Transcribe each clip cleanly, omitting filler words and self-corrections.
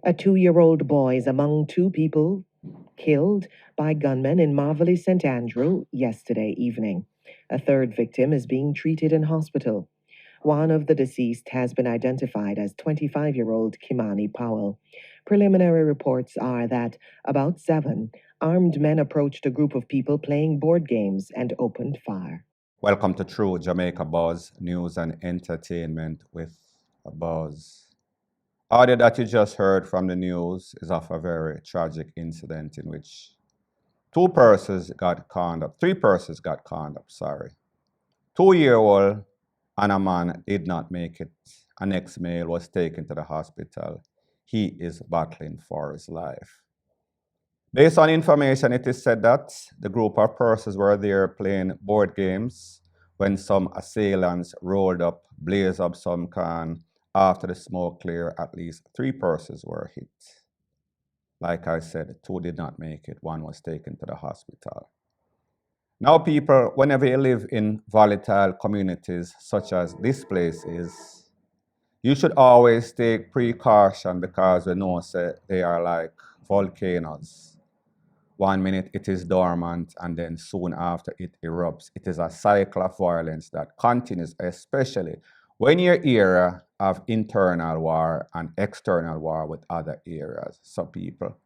A 2-year-old boy is among two people killed by gunmen in Marverly, St. Andrew yesterday evening. A third victim is being treated in hospital. One of the deceased has been identified as 25-year-old Kimani Powell. Preliminary reports are that about 7 armed men approached a group of people playing board games and opened fire. Welcome to True Jamaica Buzz, news and entertainment with a buzz. Audio that you just heard from the news is of a very tragic incident in which three persons got conned up, 2-year-old and a man did not make it. A next male was taken to the hospital. He is battling for his life. Based on information, it is said that the group of persons were there playing board games when some assailants rolled up, blazed up some can. After the smoke cleared, at least 3 persons were hit. Like I said, 2 did not make it. 1 was taken to the hospital. Now, people, whenever you live in volatile communities such as this place is, you should always take precaution because we know they are like volcanoes. 1 minute it is dormant and then soon after it erupts. It is a cycle of violence that continues, especially when your area of internal war and external war with other areas. So people,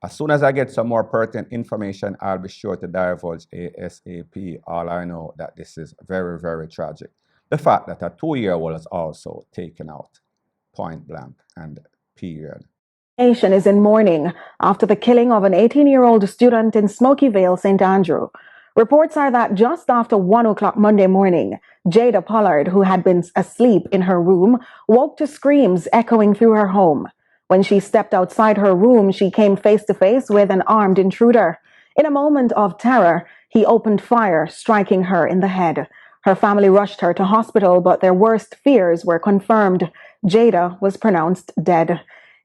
as soon as I get some more pertinent information, I'll be sure to divulge ASAP. All I know that this is very, very tragic. The fact that a 2-year-old is also taken out, point blank and period. Nation is in mourning after the killing of an 18-year-old student in Smoky Vale, St. Andrew. Reports are that just after 1 o'clock Monday morning, Jada Pollard, who had been asleep in her room, woke to screams echoing through her home. When she stepped outside her room, she came face to face with an armed intruder. In a moment of terror, he opened fire, striking her in the head. Her family rushed her to hospital, but their worst fears were confirmed. Jada was pronounced dead.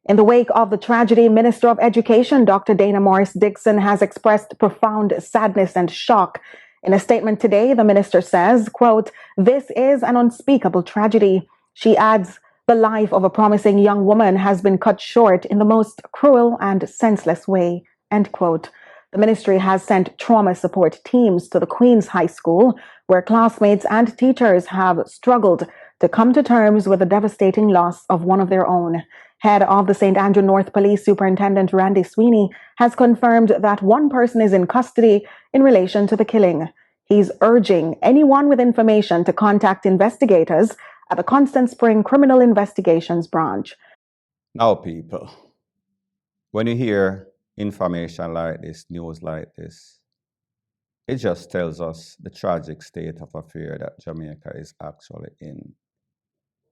In the wake of the tragedy, Minister of Education Dr. Dana Morris Dixon has expressed profound sadness and shock. In a statement today, the minister says, quote, "This is an unspeakable tragedy." She adds, "The life of a promising young woman has been cut short in the most cruel and senseless way," end quote. The ministry has sent trauma support teams to the Queen's High School, where classmates and teachers have struggled to come to terms with the devastating loss of one of their own. Head of the St. Andrew North Police Superintendent Randy Sweeney has confirmed that 1 person is in custody in relation to the killing. He's urging anyone with information to contact investigators at the Constant Spring Criminal Investigations Branch. Now, people, when you hear information like this, news like this, it just tells us the tragic state of affairs that Jamaica is actually in.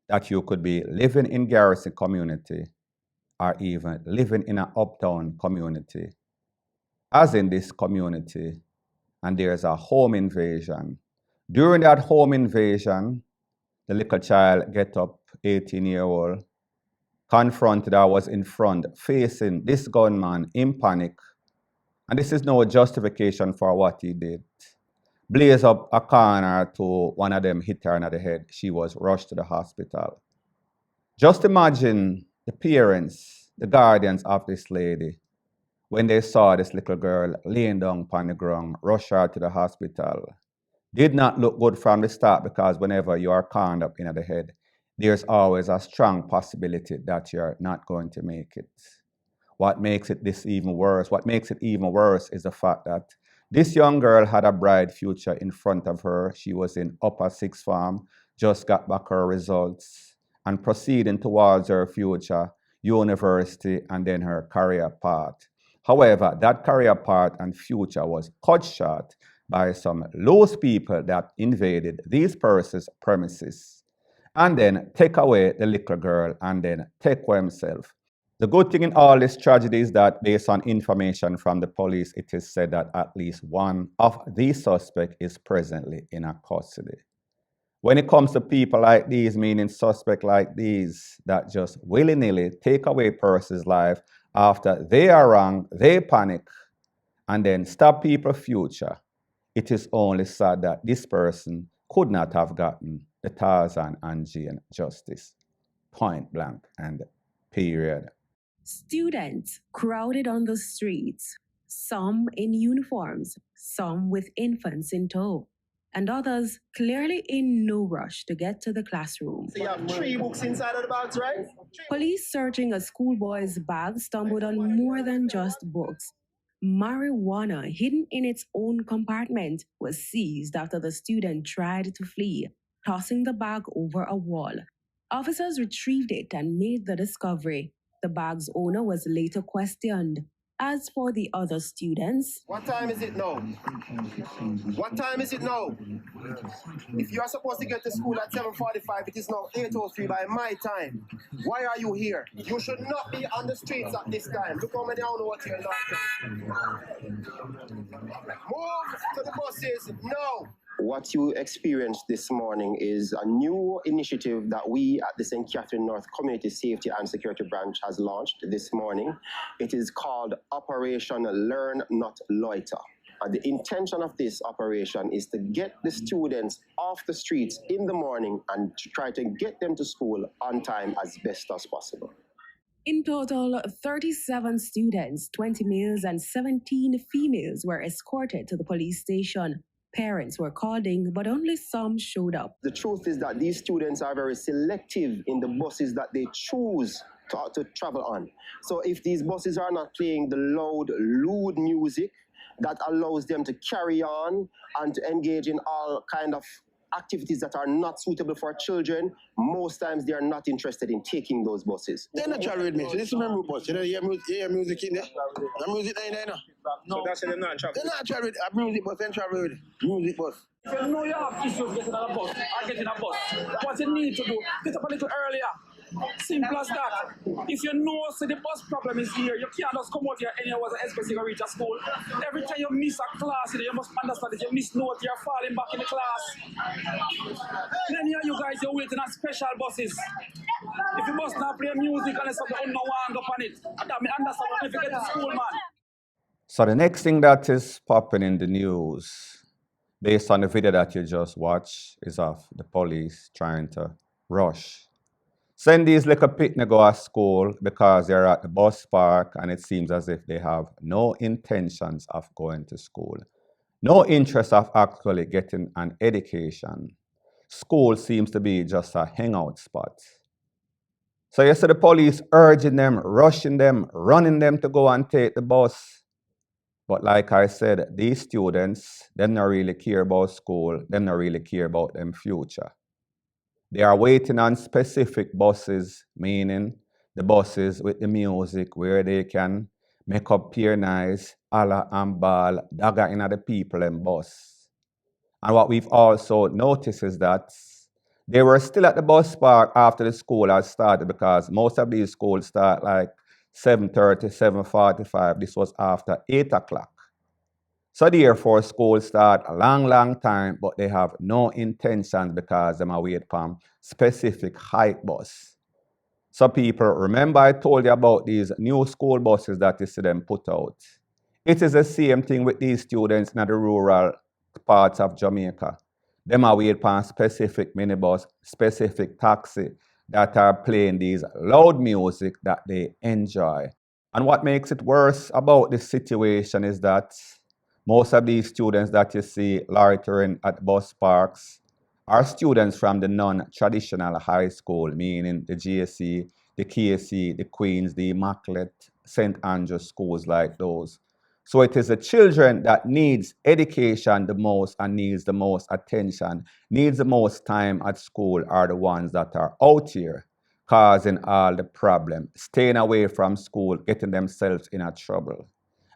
That you could be living in Garrison community or even living in an uptown community, as in this community, and there's a home invasion. During that home invasion, the little child get up, 18-year-old, confronted or was in front, facing this gunman in panic. And this is no justification for what he did. Blaze up a corner to one of them, hit her on the head. She was rushed to the hospital. Just imagine the parents, the guardians of this lady, when they saw this little girl laying down upon the ground, rush her to the hospital. Did not look good from the start because whenever you are cornered up in the head, there's always a strong possibility that you're not going to make it. What makes it even worse is the fact that this young girl had a bright future in front of her. She was in upper sixth form, just got back her results, and proceeding towards her future, university, and then her career path. However, that career path and future was cut short by some loose people that invaded these persons' premises and then take away the little girl and then take away himself. The good thing in all this tragedy is that based on information from the police, it is said that at least 1 of these suspects is presently in a custody. When it comes to people like these, meaning suspects like these, that just willy-nilly take away a person's life after they are wrong, they panic, and then stop people's future, it is only sad that this person could not have gotten the Tarzan and Jane justice. Point blank and period. Students crowded on the streets, some in uniforms, some with infants in tow, and others clearly in no rush to get to the classroom. So you have 3 books inside of the bags, right? Police searching a schoolboy's bag stumbled on more than just books. Marijuana hidden in its own compartment was seized after the student tried to flee, tossing the bag over a wall. Officers retrieved it and made the discovery. The bag's owner was later questioned. As for the other students, What time is it now? What time is it now? If you are supposed to get to school at 7:45, it is now 8:03 by my time. Why are you here? You should not be on the streets at this time. Look how many I don't know what you're like. Move to the buses now. What you experienced this morning is a new initiative that we at the St. Catherine North Community Safety and Security Branch has launched this morning. It is called Operation Learn Not Loiter. And the intention of this operation is to get the students off the streets in the morning and to try to get them to school on time as best as possible. in total, 37 students, 20 males and 17 females were escorted to the police station. Parents were called in, but only some showed up. The truth is that these students are very selective in the buses that they choose to travel on. So if these buses are not playing the loud, lewd music that allows them to carry on and to engage in all kind of activities that are not suitable for children, most times they are not interested in taking those buses. They're not traveling with me. So this is my bus. You know, you hear music in there? The music in there, no? No. So that's they're not traveling. They're not traveling with a music bus, they're traveling with music bus. If you know you have issues getting on a bus or getting a bus, what you need to do, get up a little earlier. Simple as that. If you know so the bus problem is here, you can't just come out here any hours especially to reach a school. Every time you miss a class, you must understand that you miss note, you're falling back in the class. Then here you guys, you're waiting on special buses. If you must not play music unless you don't know one up on it, that me understand if you get to school, man. So the next thing that is popping in the news, based on the video that you just watched, is of the police trying to rush. Send these little picnic go to school because they're at the bus park and it seems as if they have no intentions of going to school. No interest of actually getting an education. School seems to be just a hangout spot. So you see the police urging them, rushing them, running them to go and take the bus. But like I said, these students, they don't really care about school, they don't really care about them future. They are waiting on specific buses, meaning the buses with the music where they can make up peer nice, holla and ball, dagger in the people and bus. And what we've also noticed is that they were still at the bus park after the school had started because most of these schools start like 7:30, 7:45. This was after 8 o'clock. So therefore, school start a long time, but they have no intentions because they are wait for specific height bus. So people, remember I told you about these new school buses that you see them put out. It is the same thing with these students in the rural parts of Jamaica. They are wait for specific minibus, specific taxi that are playing these loud music that they enjoy. And what makes it worse about this situation is that most of these students that you see loitering at bus parks are students from the non-traditional high school, meaning the GSC, the KC, the Queens, the Immaculate, St. Andrews schools like those. So it is the children that needs education the most and needs the most attention, needs the most time at school are the ones that are out here causing all the problem, staying away from school, getting themselves in a trouble.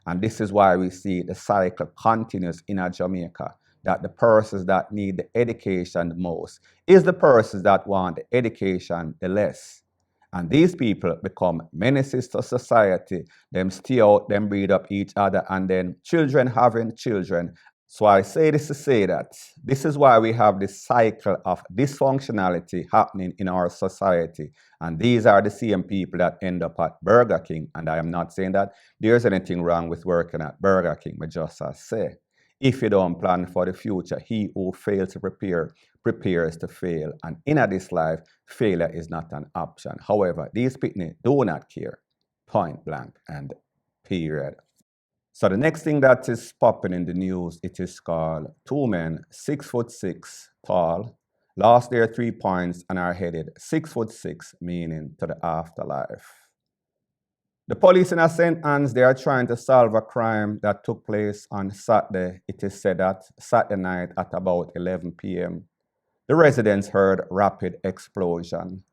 And this is why we see the cycle continues in Jamaica, that the persons that need the education the most is the persons that want the education the less. And these people become menaces to society. Them steal out, them breed up each other, and then children having children. So I say this to say that this is why we have this cycle of dysfunctionality happening in our society. And these are the same people that end up at Burger King. And I am not saying that there's anything wrong with working at Burger King, but just as say, if you don't plan for the future, he who fails to prepare, prepares to fail. And in this life, failure is not an option. However, these people do not care. point blank and period. So the next thing that is popping in the news, it is called two men, 6'6" tall, lost their 3 points and are headed 6'6", meaning to the afterlife. The police in St. Anne's, they are trying to solve a crime that took place on Saturday. It is said that Saturday night at about 11 p.m. The residents heard rapid explosion.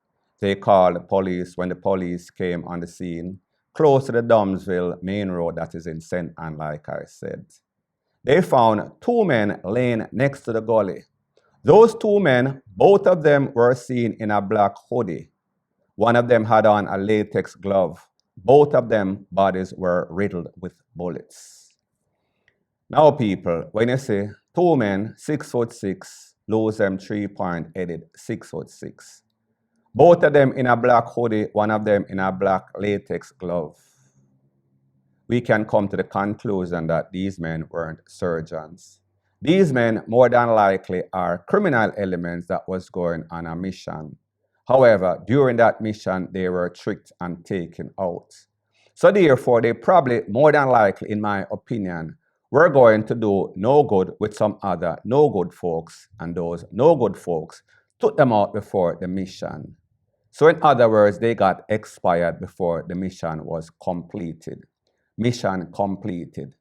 They called the police. When the police came on the scene, close to the Domsville main road that is in St. Anne, like I said, they found two men laying next to the gully. Those two men, both of them were seen in a black hoodie. One of them had on a latex glove. Both of them bodies were riddled with bullets. Now, people, when you say two men, 6'6", lose them 3 point, headed 6'6". Both of them in a black hoodie, one of them in a black latex glove. We can come to the conclusion that these men weren't surgeons. These men, more than likely, are criminal elements that was going on a mission. However, during that mission, they were tricked and taken out. So therefore, they probably, more than likely, in my opinion, were going to do no good with some other no good folks, and those no good folks took them out before the mission. So in other words, they got expired before the mission was completed. Mission completed.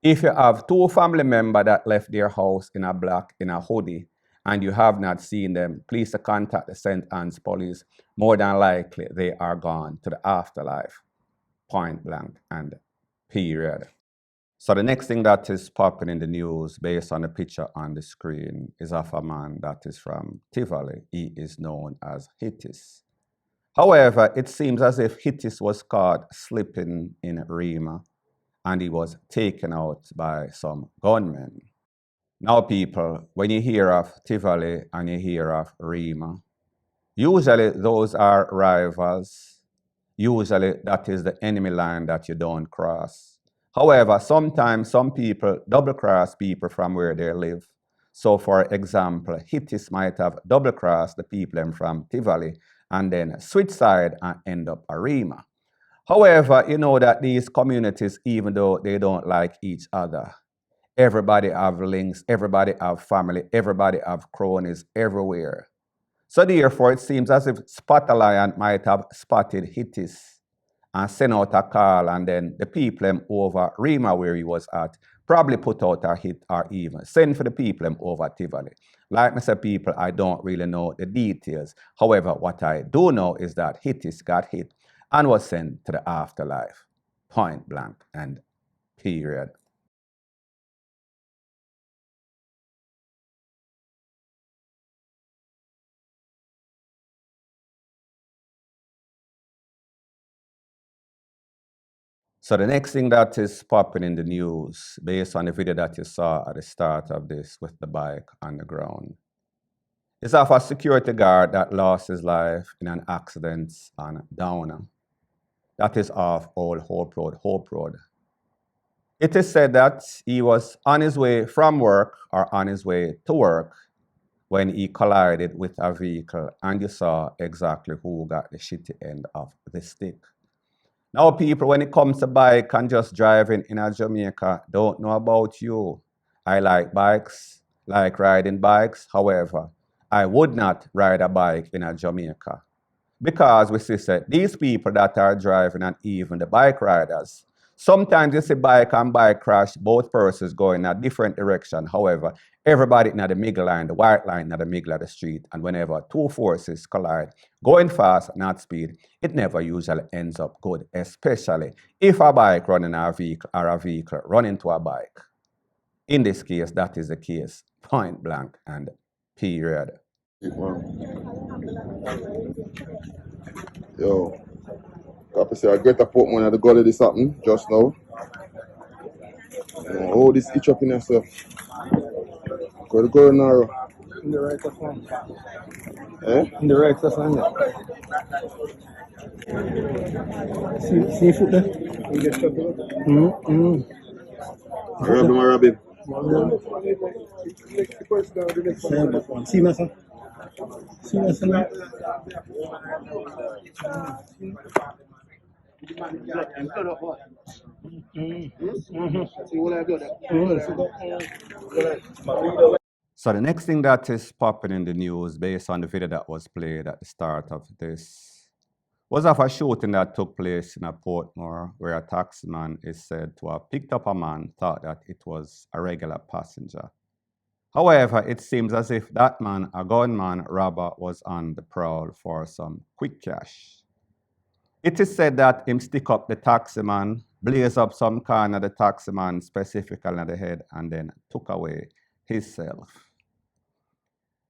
If you have two family members that left their house in a hoodie, and you have not seen them, please contact the St. Anne's police. More than likely, they are gone to the afterlife. Point blank and period. So the next thing that is popping in the news, based on the picture on the screen, is of a man that is from Tivoli. He is known as Hittis. However, it seems as if Hittis was caught slipping in Rima, and he was taken out by some gunmen. Now, people, when you hear of Tivoli and you hear of Rima, usually those are rivals. Usually that is the enemy line that you don't cross. However, sometimes some people double cross people from where they live. So, for example, Hittis might have double crossed the people from Tivoli and then switch side and end up at Rima. However, you know that these communities, even though they don't like each other, everybody have links, everybody have family, everybody have cronies everywhere. So therefore, it seems as if Spot Lion might have spotted Hittis and sent out a call, and then the people over Rima where he was at probably put out a hit or even send for the people over Tivoli. Like I said, people, I don't really know the details. However, what I do know is that Hittis got hit and was sent to the afterlife. Point blank and period. So the next thing that is popping in the news, based on the video that you saw at the start of this with the bike on the ground, is of a security guard that lost his life in an accident on Downer. That is off Old Hope Road. It is said that he was on his way from work or on his way to work when he collided with a vehicle, and you saw exactly who got the shitty end of the stick. Now, people, when it comes to bike and just driving in a Jamaica, don't know about you. I like bikes, like riding bikes. However, I would not ride a bike in a Jamaica. Because we see that these people that are driving, and even the bike riders, sometimes you see bike and bike crash, both persons going in a different direction. However, everybody in the middle line, the white line in the middle of the street, and whenever two forces collide, going fast, not speed, it never usually ends up good, especially if a bike running a vehicle or a vehicle run into a bike. In this case, that is the case, point blank and period. Yo, copy say I get a put one at the gully this happened just now. Oh, this itch up in yourself. Go to go narrow. In the right of one. Eh? In the right of one. See foot there? Rub him or rub him. See my son? See my son? Blood up, what? See what I blood up? So the next thing that is popping in the news based on the video that was played at the start of this was of a shooting that took place in a Portmore where a taximan is said to have picked up a man, thought that it was a regular passenger. However, it seems as if that man, a gunman robber, was on the prowl for some quick cash. It is said that him stick up the taximan, blaze up some kind of the taximan specifically on the head, and then took away himself.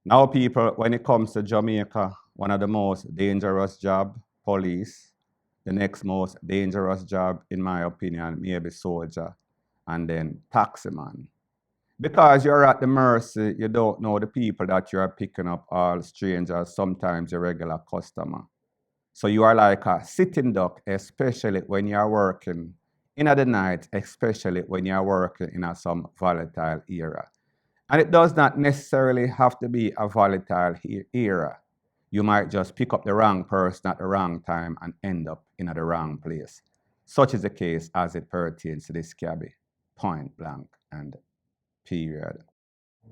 Now, people, when it comes to Jamaica, one of the most dangerous job, police. The next most dangerous job, in my opinion, maybe soldier, and then taximan. Because you're at the mercy, you don't know the people that you're picking up, all strangers, sometimes your regular customer. So you are like a sitting duck, especially when you're working in the night, especially when you're working in some volatile era. And it does not necessarily have to be a volatile era. You might just pick up the wrong person at the wrong time and end up in the wrong place. Such is the case as it pertains to this cabbie, point blank and period.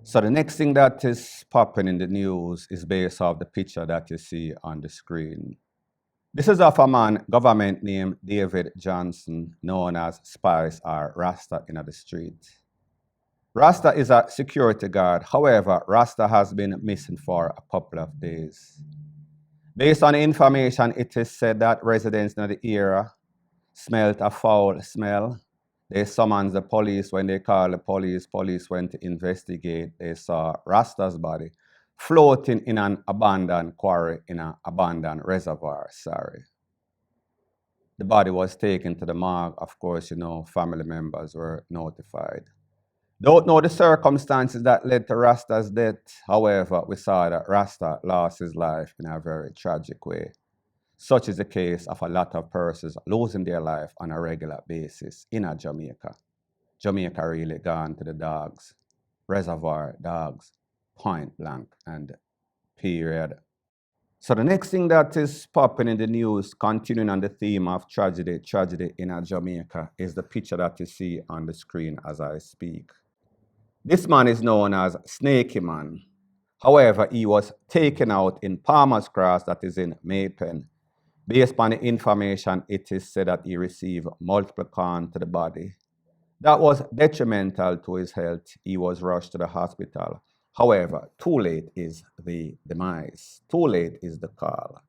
So the next thing that is popping in the news is based off the picture that you see on the screen. This is of a man, government named David Johnson, known as Spice or Rasta in the street. Rasta is a security guard. However, Rasta has been missing for a couple of days. Based on information, it is said that residents in the area smelled a foul smell. They summoned the police. When they called the police, police went to investigate. They saw Rasta's body floating in an abandoned quarry in an abandoned reservoir, The body was taken to the morgue. Of course, family members were notified. Don't know the circumstances that led to Rasta's death. However, we saw that Rasta lost his life in a very tragic way. Such is the case of a lot of persons losing their life on a regular basis in Jamaica. Jamaica really gone to the dogs, reservoir dogs, point blank and period. So the next thing that is popping in the news, continuing on the theme of tragedy in Jamaica, is the picture that you see on the screen as I speak. This man is known as SNAKIE Man. However, he was taken out in Palmer's Cross, that is in Maypen. Based on the information, it is said that he received multiple corns to the body. That was detrimental to his health. He was rushed to the hospital. However, too late is the demise. Too late is the call.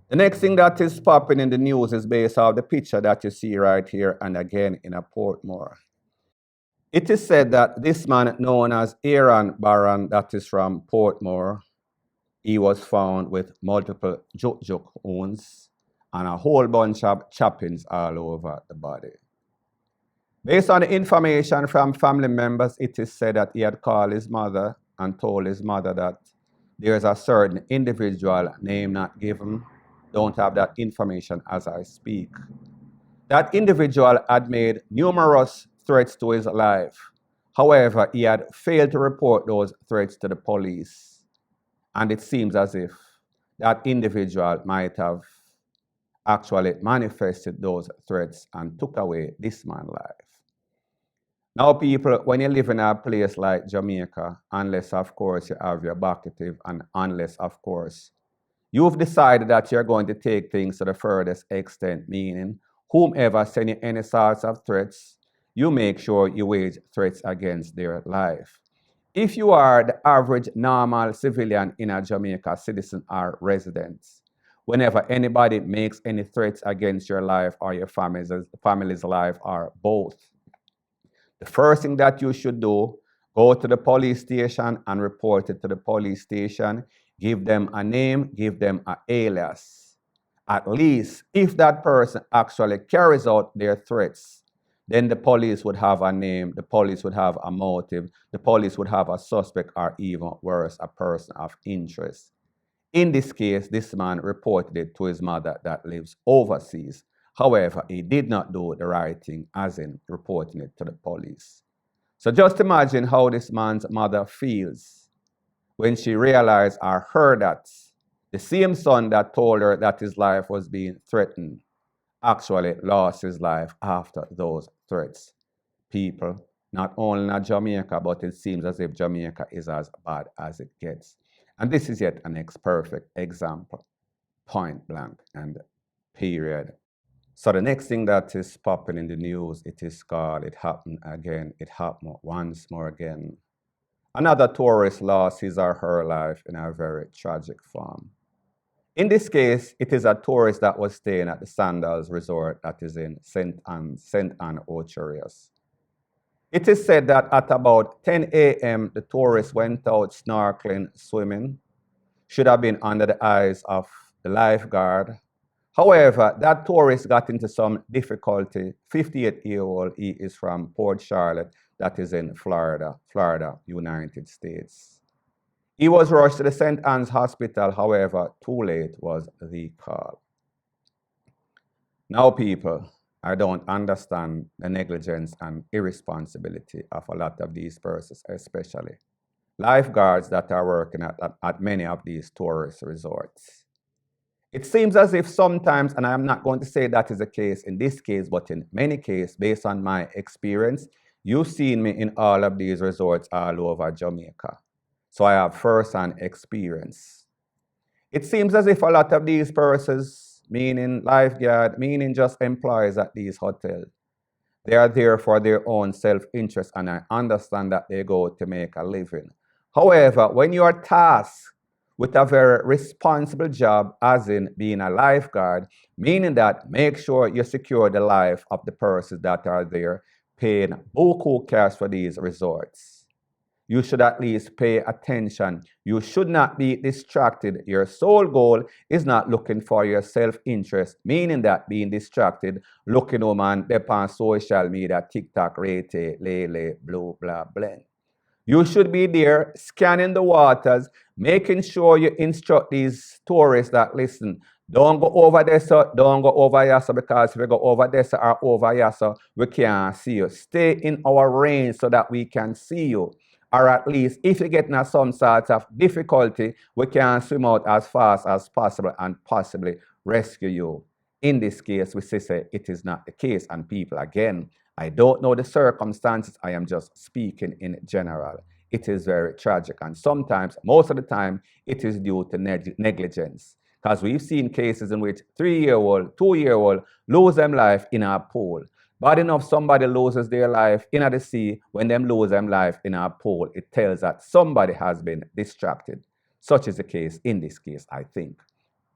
The next thing that is popping in the news is based off the picture that you see right here and again in a Portmore. It is said that this man known as Aaron Barron, that is from Portmore, he was found with multiple juk wounds and a whole bunch of choppings all over the body. Based on the information from family members, it is said that he had called his mother and told his mother that there is a certain individual, name not given, don't have that information as I speak. That individual had made numerous threats to his life. However, he had failed to report those threats to the police. And it seems as if that individual might have actually manifested those threats and took away this man's life. Now, people, when you live in a place like Jamaica, unless, of course, you have your vocative and unless, of course, you've decided that you're going to take things to the furthest extent, meaning whomever sends you any sorts of threats, you make sure you wage threats against their life. If you are the average normal civilian in a Jamaica, citizen or resident, whenever anybody makes any threats against your life or your family's life or both, the first thing that you should do, go to the police station and report it to the police station. Give them a name, give them an alias. At least if that person actually carries out their threats, then the police would have a name, the police would have a motive, the police would have a suspect or even worse, a person of interest. In this case, this man reported it to his mother that lives overseas. However, he did not do the right thing, as in reporting it to the police. So just imagine how this man's mother feels when she realized or heard that the same son that told her that his life was being threatened actually lost his life after those threats. People, not only in Jamaica, but it seems as if Jamaica is as bad as it gets. And this is yet an perfect example, point blank and period. So the next thing that is popping in the news, it is called It Happened Again. It happened once more again. Another tourist lost his or her life in a very tragic form. In this case, it is a tourist that was staying at the Sandals Resort that is in St. Anne, Ocherius. It is said that at about 10 a.m., the tourist went out snorkeling, swimming, should have been under the eyes of the lifeguard. However, that tourist got into some difficulty. 58-year-old, he is from Port Charlotte, that is in Florida, United States. He was rushed to the St. Anne's Hospital, however, too late was the call. Now, people, I don't understand the negligence and irresponsibility of a lot of these persons, especially lifeguards that are working at many of these tourist resorts. It seems as if sometimes, and I'm not going to say that is the case in this case, but in many cases, based on my experience, you've seen me in all of these resorts all over Jamaica. So I have first-hand experience. It seems as if a lot of these persons, meaning lifeguard, meaning just employees at these hotels, they are there for their own self-interest, and I understand that they go to make a living. However, when you are tasked with a very responsible job, as in being a lifeguard, meaning that make sure you secure the life of the persons that are there, paying buku cash for these resorts, you should at least pay attention. You should not be distracted. Your sole goal is not looking for your self-interest, meaning that being distracted, looking on social media, TikTok, Rete, Lele, Blue, blah, blend. You should be there scanning the waters, making sure you instruct these tourists that, listen, don't go over there, sir, don't go over here, sir, because if we go over there, sir, or over here, sir, we can't see you. Stay in our range so that we can see you. Or at least, if you get in some sort of difficulty, we can swim out as fast as possible and possibly rescue you. In this case, we say it is not the case. And people, again, I don't know the circumstances. I am just speaking in general. It is very tragic. And sometimes, most of the time, it is due to negligence. Because we've seen cases in which 3-year-old, 2-year-old lose their life in a pool. Bad enough somebody loses their life in the sea, when them lose their life in a pool, it tells that somebody has been distracted. Such is the case in this case, I think.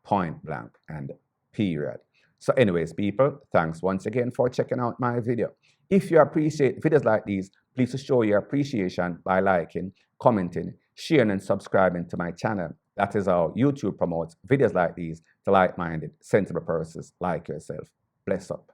Point blank and period. So anyways, people, thanks once again for checking out my video. If you appreciate videos like these, please show your appreciation by liking, commenting, sharing, and subscribing to my channel. That is how YouTube promotes videos like these to like-minded, sensible persons like yourself. Bless up.